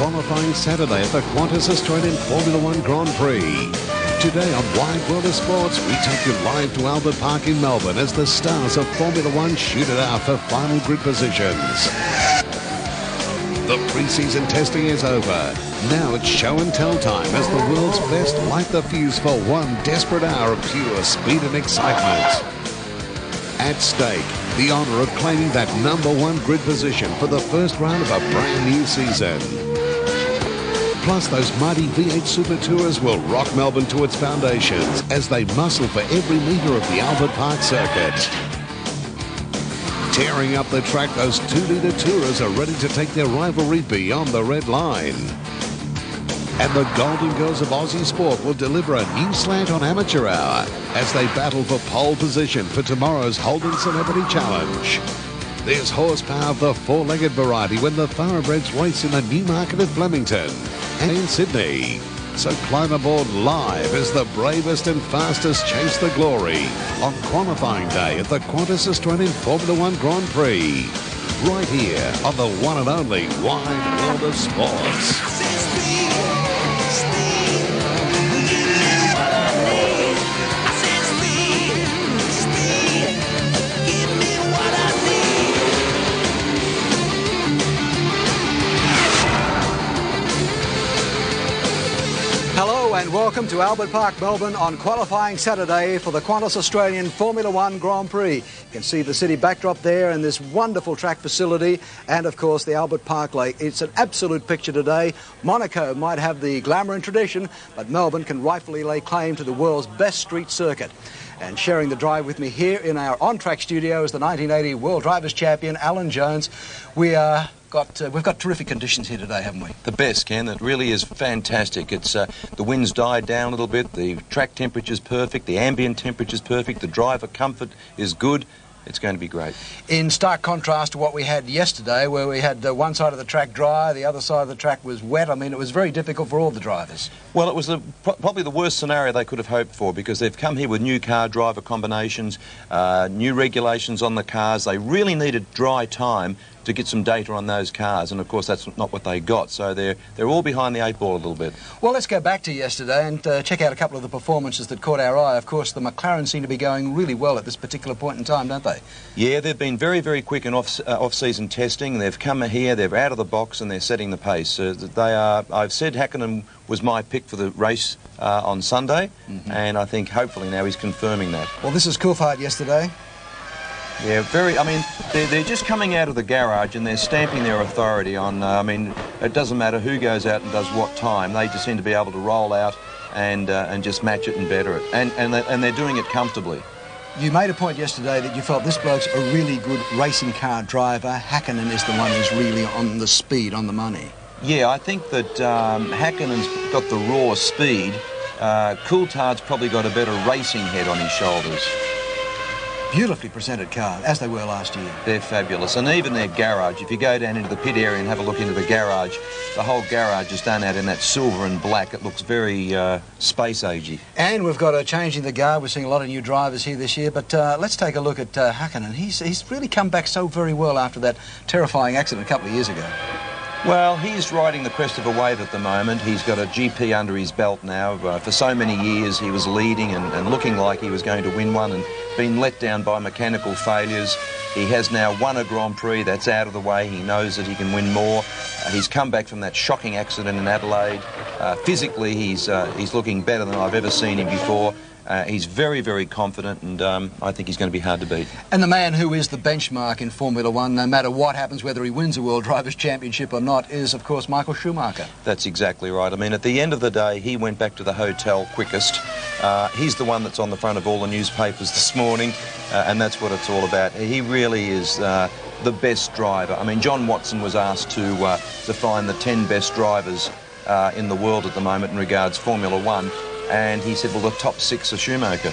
qualifying Saturday at the Qantas Australian Formula One Grand Prix. Today on Wide World of Sports, we take you live to Albert Park in Melbourne as the stars of Formula One shoot it out for final grid positions. The pre-season testing is over. Now it's show and tell time as the world's best light the fuse for one desperate hour of pure speed and excitement. At stake, the honour of claiming that #1 grid position for the first round of a brand new season. Plus, those mighty V8 Super Tours will rock Melbourne to its foundations as they muscle for every metre of the Albert Park circuit. Tearing up the track, those 2-litre Tourers are ready to take their rivalry beyond the red line. And the Golden Girls of Aussie Sport will deliver a new slant on Amateur Hour as they battle for pole position for tomorrow's Holden Celebrity Challenge. There's horsepower of the four-legged variety when the thoroughbreds race in the Newmarket at Flemington and in Sydney. So climb aboard live as the bravest and fastest chase the glory on qualifying day at the Qantas Australian Formula One Grand Prix. Right here on the one and only Wide World of Sports. And welcome to Albert Park, Melbourne on qualifying Saturday for the Qantas Australian Formula One Grand Prix. You can see the city backdrop there and this wonderful track facility and, of course, the Albert Park Lake. It's an absolute picture today. Monaco might have the glamour and tradition, but Melbourne can rightfully lay claim to the world's best street circuit. And sharing the drive with me here in our on-track studio is the 1980 World Drivers' Champion, Alan Jones. We've got terrific conditions here today, haven't we? The best, Ken. It really is fantastic. It's the wind's died down a little bit, the track temperature's perfect, the ambient temperature's perfect, the driver comfort is good. It's going to be great. In stark contrast to what we had yesterday, where we had one side of the track dry, the other side of the track was wet. I mean, it was very difficult for all the drivers. Well, it was probably the worst scenario they could have hoped for, because they've come here with new car driver combinations, new regulations on the cars. They really needed dry time to get some data on those cars, and of course that's not what they got, so they're all behind the 8 ball a little bit. Well, let's go back to yesterday and check out a couple of the performances that caught our eye. Of course, the McLaren seem to be going really well at this particular point in time, don't they? Yeah, they've been very, very quick in off-season testing. They've come here, they're out of the box, and they're setting the pace. I've said Hakkinen was my pick for the race on Sunday, and I think hopefully now he's confirming that. Well, this is Coulthard yesterday. Yeah, they're just coming out of the garage and they're stamping their authority on, it doesn't matter who goes out and does what time. They just seem to be able to roll out and just match it and better it. And they're doing it comfortably. You made a point yesterday that you felt this bloke's a really good racing car driver. Hakkinen is the one who's really on the speed, on the money. Yeah, I think that Hakkinen's got the raw speed. Coulthard's probably got a better racing head on his shoulders. Beautifully presented car, as they were last year. They're fabulous. And even their garage, if you go down into the pit area and have a look into the garage, the whole garage is done out in that silver and black. It looks very space-agey. And we've got a change in the guard. We're seeing a lot of new drivers here this year. But let's take a look at Hakkinen. He's really come back so very well after that terrifying accident a couple of years ago. Well, he's riding the crest of a wave at the moment. He's got a GP under his belt now. For so many years he was leading and looking like he was going to win one and been let down by mechanical failures. He has now won a Grand Prix. That's out of the way. He knows that he can win more. He's come back from that shocking accident in Adelaide. Physically, he's looking better than I've ever seen him before. He's very, very confident, and I think he's going to be hard to beat. And the man who is the benchmark in Formula One, no matter what happens, whether he wins a World Drivers' Championship or not, is, of course, Michael Schumacher. That's exactly right. I mean, at the end of the day, he went back to the hotel quickest. He's the one that's on the front of all the newspapers this morning, and that's what it's all about. He really is the best driver. I mean, John Watson was asked to find the 10 best drivers in the world at the moment in regards Formula One. And he said, well, the top 6 are Schumacher.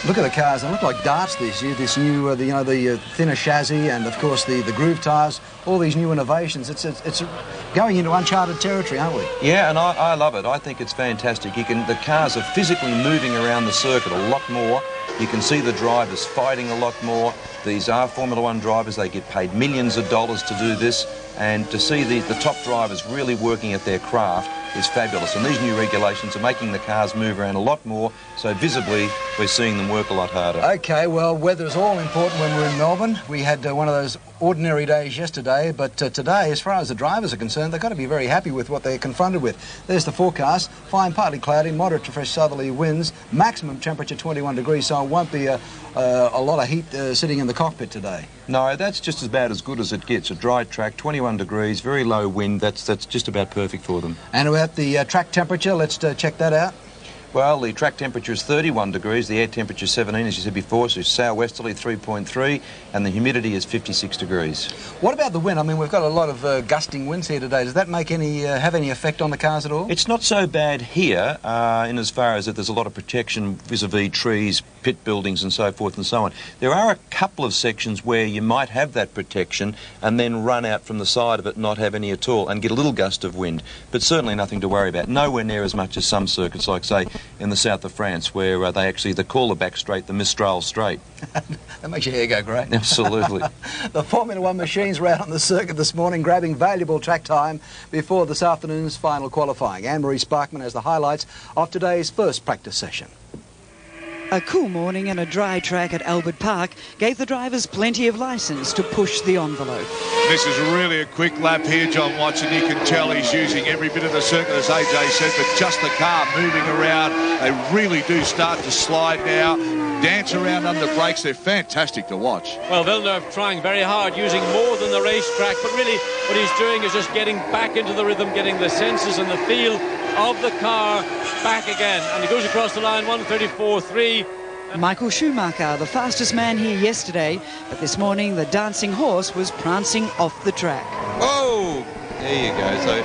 Look at the cars. They look like darts this year. This new, the thinner chassis and, of course, the groove tyres. All these new innovations. It's going into uncharted territory, aren't we? Yeah, and I love it. I think it's fantastic. The cars are physically moving around the circuit a lot more. You can see the drivers fighting a lot more. These are Formula One drivers. They get paid millions of dollars to do this, and to see the top drivers really working at their craft is fabulous. And these new regulations are making the cars move around a lot more, so visibly we're seeing them work a lot harder. OK, well, weather is all important when we're in Melbourne. We had one of those ordinary days yesterday, but today, as far as the drivers are concerned, they've got to be very happy with what they're confronted with. There's the forecast: fine, partly cloudy, moderate to fresh southerly winds, maximum temperature 21 degrees, so it won't be a lot of heat sitting in the cockpit today. No, that's just about as good as it gets. A dry track, 21 degrees, very low wind. That's just about perfect for them. And about the track temperature, let's check that out. Well, the track temperature is 31 degrees, the air temperature is 17, as you said before, so southwesterly 3.3, and the humidity is 56 degrees. What about the wind? I mean, we've got a lot of gusting winds here today. Does that make have any effect on the cars at all? It's not so bad here, in as far as that there's a lot of protection vis-a-vis trees, pit buildings and so forth and so on. There are a couple of sections where you might have that protection and then run out from the side of it and not have any at all and get a little gust of wind, but certainly nothing to worry about. Nowhere near as much as some circuits, like, say, in the south of France, where they call the back straight the Mistral Straight. That makes your hair go grey. Absolutely. The Formula One machines were out on the circuit this morning, grabbing valuable track time before this afternoon's final qualifying. Anne-Marie Sparkman has the highlights of today's first practice session. A cool morning and a dry track at Albert Park gave the drivers plenty of licence to push the envelope. This is really a quick lap here, John Watson. You can tell he's using every bit of the circuit, as AJ said, but just the car moving around. They really do start to slide now, dance around under brakes. They're fantastic to watch. Well, Villeneuve trying very hard, using more than the racetrack, but really what he's doing is just getting back into the rhythm, getting the senses and the feel of the car back again. And he goes across the line, 1:34.3. Michael Schumacher, the fastest man here yesterday, but this morning the dancing horse was prancing off the track. Oh, there you go. So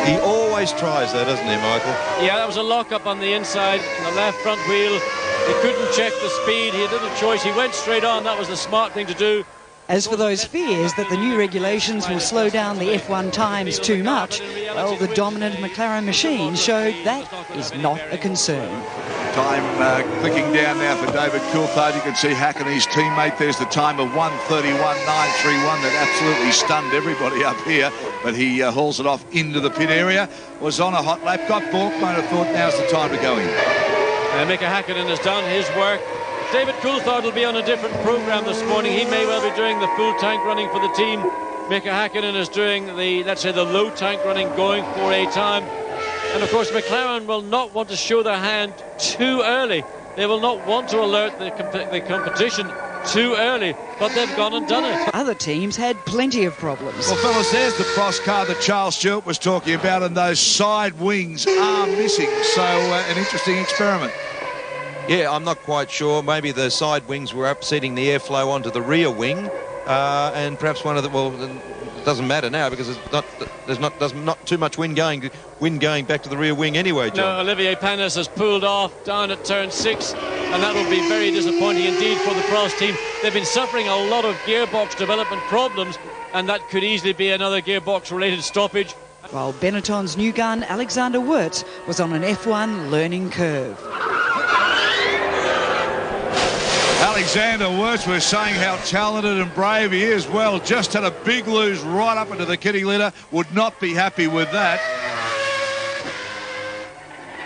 he always tries that, doesn't he, Michael? Yeah, that was a lock-up on the inside, on the left front wheel. He couldn't check the speed. He had little choice. He went straight on. That was the smart thing to do. As for those fears that the new regulations will slow down the F1 times too much, well, the dominant McLaren machine showed that is not a concern. Time clicking down now for David Coulthard. You can see Hakkinen, his teammate. There's the time of 1:31.931 that absolutely stunned everybody up here, but he hauls it off into the pit area. Was on a hot lap, got balked, might have thought now's the time to go in. Mika Hakkinen has done his work. David Coulthard will be on a different programme this morning. He may well be doing the full tank running for the team. Mika Hakkinen is doing the, let's say, the low tank running, going for a time. And of course McLaren will not want to show their hand too early. They will not want to alert the competition too early, but they've gone and done it. Other teams had plenty of problems. Well, fellas, there's the cross car that Charles Stewart was talking about, and those side wings are missing. So an interesting experiment. Yeah, I'm not quite sure. Maybe the side wings were upsetting the airflow onto the rear wing, and perhaps one of the, well, it doesn't matter now because there's not too much wind going back to the rear wing anyway, John. No, Olivier Panis has pulled off down at turn 6, and that will be very disappointing indeed for the Prost team. They've been suffering a lot of gearbox development problems, and that could easily be another gearbox-related stoppage. While Benetton's new gun, Alexander Wurz, was on an F1 learning curve. Alexander Wurz was saying how talented and brave he is. Well, just had a big lose right up into the kitty litter. Would not be happy with that.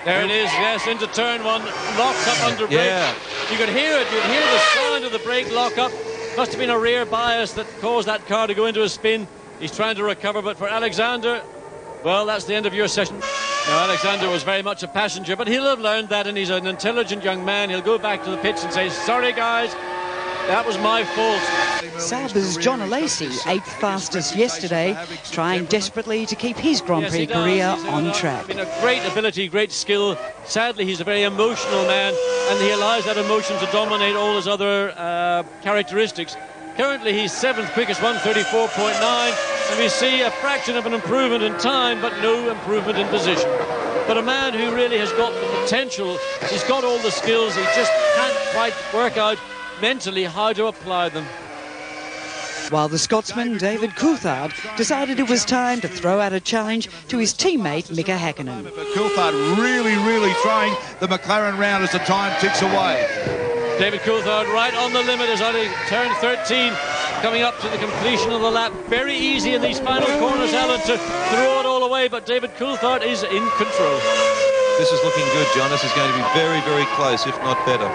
There it is, yes, into turn 1, locks up under brake. Yeah. You could hear it, you'd hear the sound of the brake lock up. Must have been a rear bias that caused that car to go into a spin. He's trying to recover, but for Alexander, well, that's the end of your session. Now, Alexander was very much a passenger, but he'll have learned that, and he's an intelligent young man. He'll go back to the pits and say, sorry, guys, that was my fault. Sauber's Jean Alesi, 8th fastest yesterday, trying desperately to keep his Grand Prix career on track. Been a great ability, great skill. Sadly, he's a very emotional man, and he allows that emotion to dominate all his other characteristics. Currently, he's 7th quickest, 1:34.9, and we see a fraction of an improvement in time, but no improvement in position. But a man who really has got the potential, he's got all the skills, he just can't quite work out mentally how to apply them. While the Scotsman David Coulthard decided it was time to throw out a challenge to his teammate Mika Hakkinen. Coulthard really throwing the McLaren round as the time ticks away. David Coulthard right on the limit as only turn 13, coming up to the completion of the lap. Very easy in these final corners, Alan, to throw it all away, but David Coulthard is in control. This is looking good, John. This is going to be very, very close, if not better.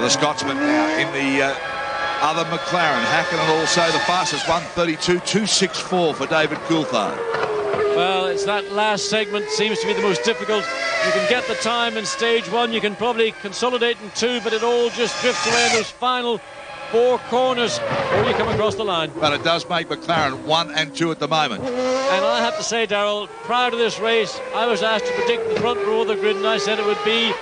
The Scotsman now in the other McLaren. Hakkinen also the fastest, 1:32.264 for David Coulthard. Well, it's that last segment seems to be the most difficult. You can get the time in stage one, you can probably consolidate in two, but it all just drifts away in those final 4 corners before you come across the line. But it does make McLaren 1 and 2 at the moment. And I have to say, Darrell, prior to this race, I was asked to predict the front row of the grid, and I said it would be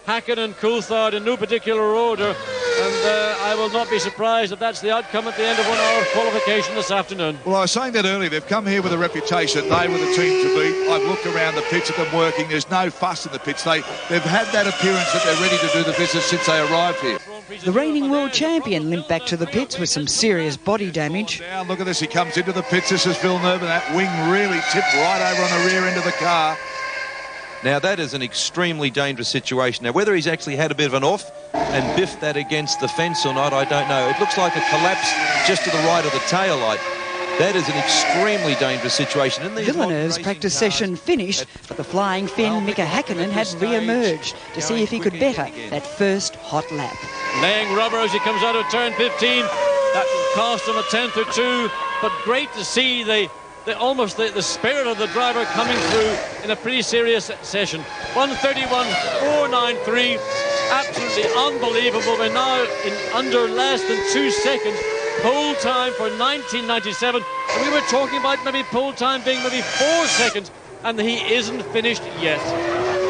Hakkinen and Coulthard in no particular order, and I will not be surprised if that's the outcome at the end of 1 hour of qualification this afternoon. Well, I was saying that earlier. They've come here with a reputation. They were the team to beat. I've looked around the pits at them working. There's no fuss in the pits. They've had that appearance that they're ready to do the business since they arrived here. The reigning world champion limped back to the pits with some serious body damage. Now look at this. He comes into the pits. This is Villeneuve, and that wing really tipped right over on the rear end of the car. Now, that is an extremely dangerous situation. Now, whether he's actually had a bit of an off and biffed that against the fence or not, I don't know. It looks like a collapse just to the right of the tail light. That is an extremely dangerous situation. Villeneuve's practice session finished, but the flying Finn Mika Hakkinen had re-emerged to see if he could better that first hot lap. Laying rubber as he comes out of turn 15. That will cost him a tenth or two, but great to see the spirit of the driver coming through in a pretty serious session. 1:31.493, absolutely unbelievable. We're now in under less than 2 seconds. Pole time for 1997, and we were talking about maybe pole time being maybe 4 seconds, and he isn't finished yet.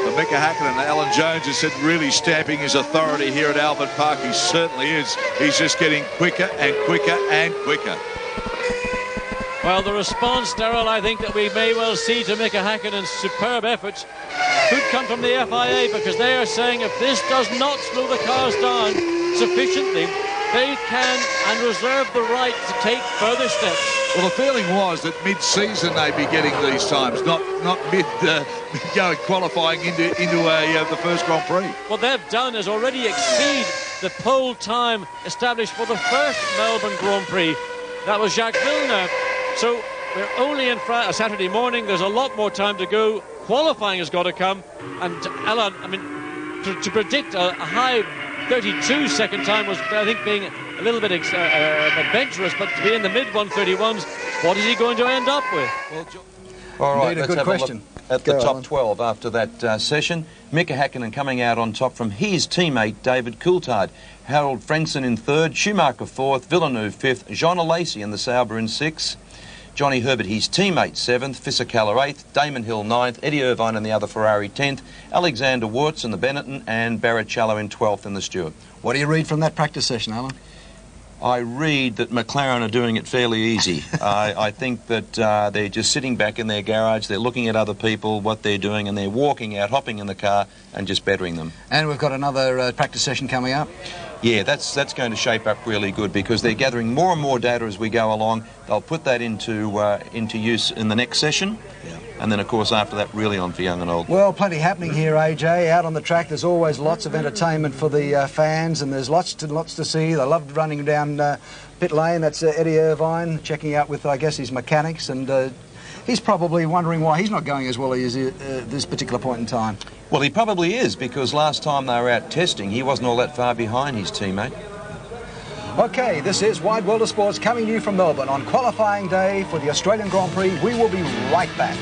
The Mika Hakkinen and Alan Jones has said really stamping his authority here at Albert Park. He certainly is. He's just getting quicker and quicker and quicker. Well, the response, Darrell, I think that we may well see to Mika Hakkinen's superb efforts could come from the FIA, because they are saying if this does not slow the cars down sufficiently, they can and reserve the right to take further steps. Well, the feeling was that mid-season they'd be getting these times, not going qualifying into the first Grand Prix. What they've done is already exceed the pole time established for the first Melbourne Grand Prix. That was Jacques Villeneuve. So we're only in Saturday morning. There's a lot more time to go. Qualifying has got to come. And Alan, I mean, to predict a high 32-second time was, I think, being a little bit adventurous. But to be in the mid-131s, what is he going to end up with? All right, Indeed, let's have question. a look at the top 12 after that session. Mika Hakkinen coming out on top from his teammate David Coulthard. Harald Frentzen in 3rd, Schumacher 4th, Villeneuve 5th, Jean Alesi in the Sauber in 6th. Johnny Herbert, his teammate, 7th, Fisichella 8th, Damon Hill 9th, Eddie Irvine in the other Ferrari 10th, Alexander Wurz in the Benetton, and Barrichello in 12th in the Stewart. What do you read from that practice session, Alan? I read that McLaren are doing it fairly easy. I think that they're just sitting back in their garage, they're looking at other people, what they're doing, and they're walking out, hopping in the car and just bettering them. And we've got another practice session coming up. Yeah, that's going to shape up really good, because they're gathering more and more data as we go along. They'll put that into use in the next session. Yeah. And then, of course, after that, really on for young and old. Well, plenty happening here, AJ. Out on the track, there's always lots of entertainment for the fans, and there's lots to see. They love running down pit lane. That's Eddie Irvine checking out with, I guess, his mechanics, and he's probably wondering why he's not going as well as this particular point in time. Well, he probably is, because last time they were out testing, he wasn't all that far behind his teammate. Okay, this is Wide World of Sports coming to you from Melbourne on qualifying day for the Australian Grand Prix. We will be right back.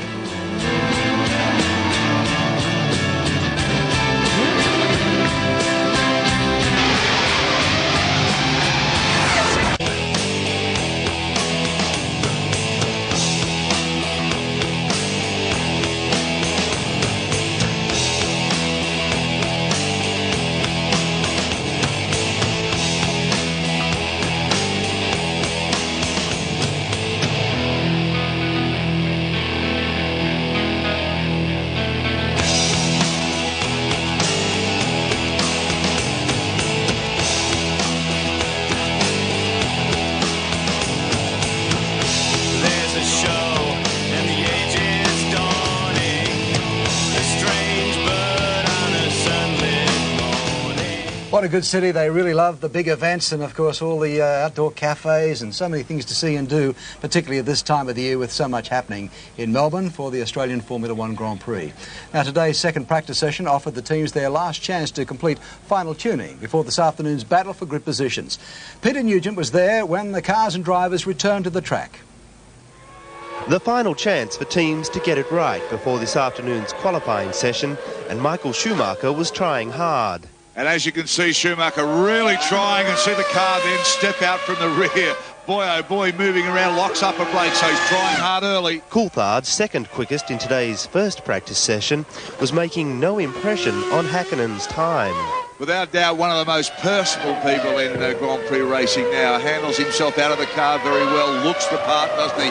What a good city. They really love the big events and, of course, all the outdoor cafes and so many things to see and do, particularly at this time of the year with so much happening in Melbourne for the Australian Formula One Grand Prix. Now, today's second practice session offered the teams their last chance to complete final tuning before this afternoon's battle for grid positions. Peter Nugent was there when the cars and drivers returned to the track. The final chance for teams to get it right before this afternoon's qualifying session, and Michael Schumacher was trying hard. And as you can see, Schumacher really trying, and see the car then step out from the rear. Boy, oh boy, moving around, locks up a brake, so he's trying hard early. Coulthard, second quickest in today's first practice session, was making no impression on Hakkinen's time. Without doubt, one of the most personable people in Grand Prix racing now. Handles himself out of the car very well, looks the part, doesn't he?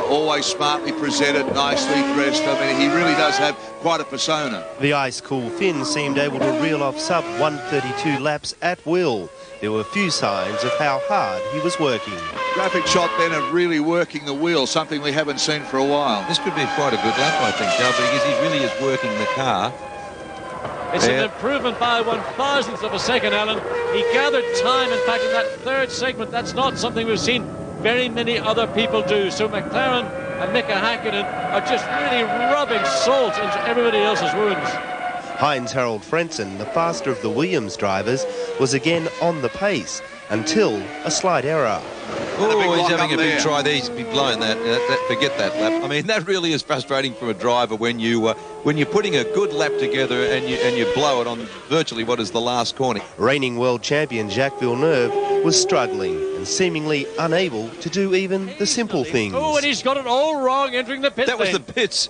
Always smartly presented, nicely dressed. I mean, he really does have quite a persona. The ice-cool Finn seemed able to reel off sub-132 laps at will. There were few signs of how hard he was working. Graphic shot then of really working the wheel, something we haven't seen for a while. This could be quite a good lap, I think, Joe, because he really is working the car. It's an improvement by 1/1000th of a second, Alan. He gathered time, in fact, in that third segment. That's not something we've seen very many other people do. So McLaren and Mika Hakkinen are just really rubbing salt into everybody else's wounds. Heinz Harald Frentzen, the faster of the Williams drivers, was again on the pace until a slight error. Oh, he's having a big try there. He's been blowing that. Forget that lap. I mean, that really is frustrating for a driver when you're putting a good lap together and you blow it on virtually what is the last corner. Reigning world champion Jacques Villeneuve was struggling and seemingly unable to do even the simple things. Oh, and he's got it all wrong entering the pit That was lane. the pits.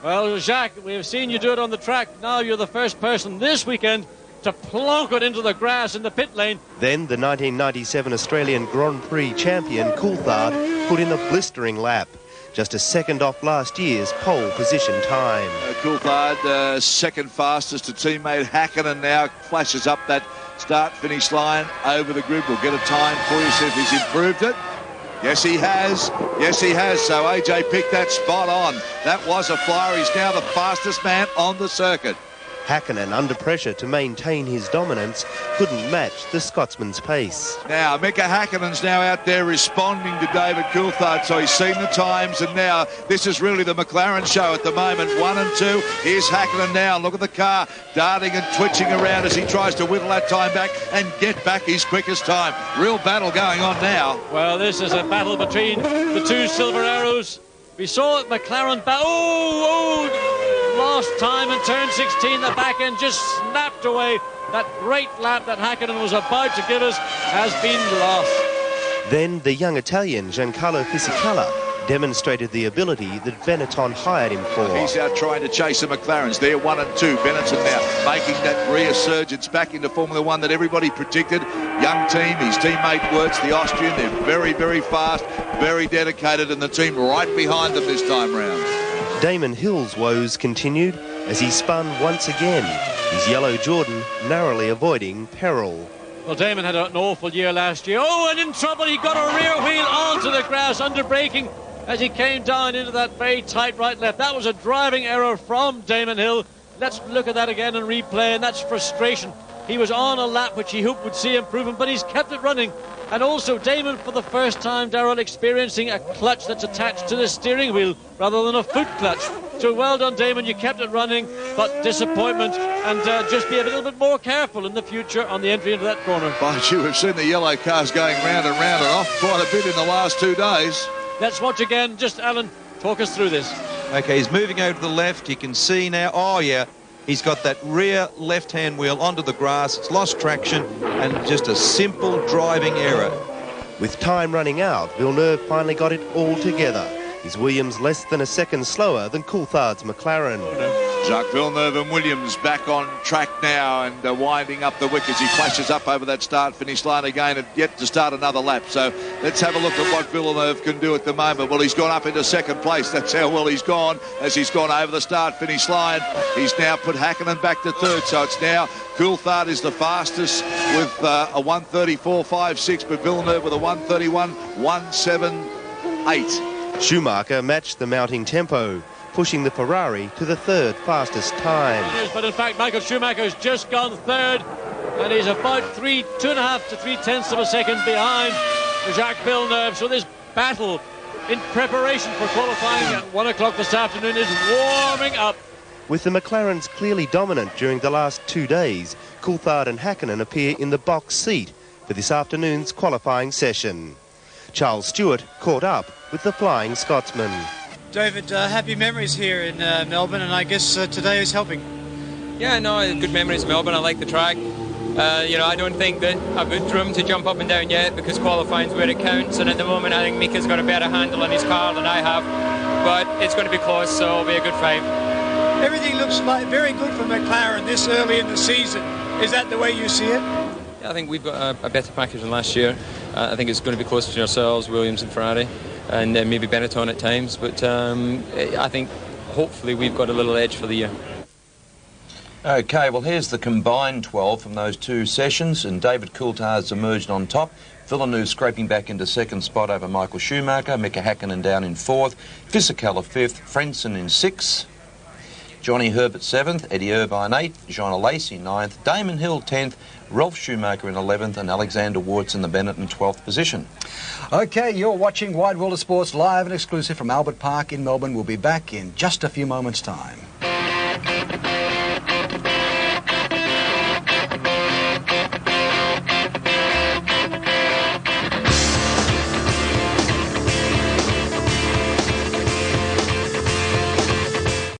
Well, Jacques, we've seen you do it on the track. Now you're the first person this weekend to plonk it into the grass in the pit lane. Then the 1997 Australian Grand Prix champion Coulthard put in a blistering lap, just a second off last year's pole position time. Coulthard, second fastest to teammate Hakkinen now, flashes up that start-finish line over the grid. We'll get a time for you, see if he's improved it. Yes, he has. Yes, he has. So AJ picked that spot on. That was a flyer. He's now the fastest man on the circuit. Hakkinen, under pressure to maintain his dominance, couldn't match the Scotsman's pace. Now, Mika Hakkinen's now out there responding to David Coulthard, so he's seen the times, and now this is really the McLaren show at the moment. 1 and 2. Here's Hakkinen now. Look at the car darting and twitching around as he tries to whittle that time back and get back his quickest time. Real battle going on now. Well, this is a battle between the two silver arrows. We saw McLaren lost time in turn 16. The back end just snapped away. That great lap that Hakkinen was about to give us has been lost. Then the young Italian Giancarlo Fisichella demonstrated the ability that Benetton hired him for. He's out trying to chase the McLarens. They're 1 and 2. Benetton now making that resurgence back into Formula One that everybody predicted. Young team, his teammate Wirtz, the Austrian. They're very, very fast, very dedicated, and the team right behind them this time round. Damon Hill's woes continued as he spun once again, his yellow Jordan narrowly avoiding peril. Well, Damon had an awful year last year. Oh, and in trouble. He got a rear wheel onto the grass, under braking as he came down into that very tight right left. That was a driving error from Damon Hill. Let's look at that again and replay, and that's frustration. He was on a lap which he hoped would see improvement, but he's kept it running. And also Damon, for the first time, Darrell, experiencing a clutch that's attached to the steering wheel rather than a foot clutch. So well done, Damon. You kept it running, but disappointment. And just be a little bit more careful in the future on the entry into that corner. But you have seen the yellow cars going round and round and off quite a bit in the last 2 days. Let's watch again. Just, Alan, talk us through this. Okay, he's moving over to the left. You can see now, oh yeah, he's got that rear left-hand wheel onto the grass. It's lost traction and just a simple driving error. With time running out, Villeneuve finally got it all together. His Williams less than a second slower than Coulthard's McLaren. Jacques Villeneuve and Williams back on track now and winding up the wick as he flashes up over that start-finish line again and yet to start another lap. So let's have a look at what Villeneuve can do at the moment. Well, he's gone up into second place. That's how well he's gone as he's gone over the start-finish line. He's now put Hakkinen back to third. So it's now Coulthard is the fastest with a 1:34.56, but Villeneuve with a 1:31.178. Schumacher matched the mounting tempo, pushing the Ferrari to the third fastest time. But in fact, Michael Schumacher's just gone third. and he's about 2.5 to 3/10 of a second behind Jacques Villeneuve. So this battle in preparation for qualifying at 1 o'clock this afternoon is warming up. With the McLarens clearly dominant during the last 2 days, Coulthard and Hakkinen appear in the box seat for this afternoon's qualifying session. Charles Stewart caught up with the Flying Scotsman. David, happy memories here in Melbourne, and I guess today is helping. Yeah, no, good memories of Melbourne. I like the track. You know, I don't think that I've got room to jump up and down yet because qualifying's where it counts, and at the moment I think Mika's got a better handle on his car than I have, but it's going to be close, so it'll be a good fight. Everything looks like very good for McLaren this early in the season. Is that the way you see it? Yeah, I think we've got a better package than last year. I think it's going to be close to ourselves, Williams and Ferrari, and maybe Benetton at times, but I think hopefully we've got a little edge for the year. Okay, well, here's the combined 12 from those two sessions, and David Coulthard's emerged on top. Villeneuve scraping back into second spot over Michael Schumacher. Mika Hakkinen down in fourth. Fisichella fifth. Frentzen in sixth. Johnny Herbert 7th, Eddie Irvine 8th, Jean Alesi 9th, Damon Hill 10th, Ralph Schumacher in 11th, and Alexander Wurz in the Bennett in 12th position. OK, you're watching Wide World of Sports live and exclusive from Albert Park in Melbourne. We'll be back in just a few moments' time.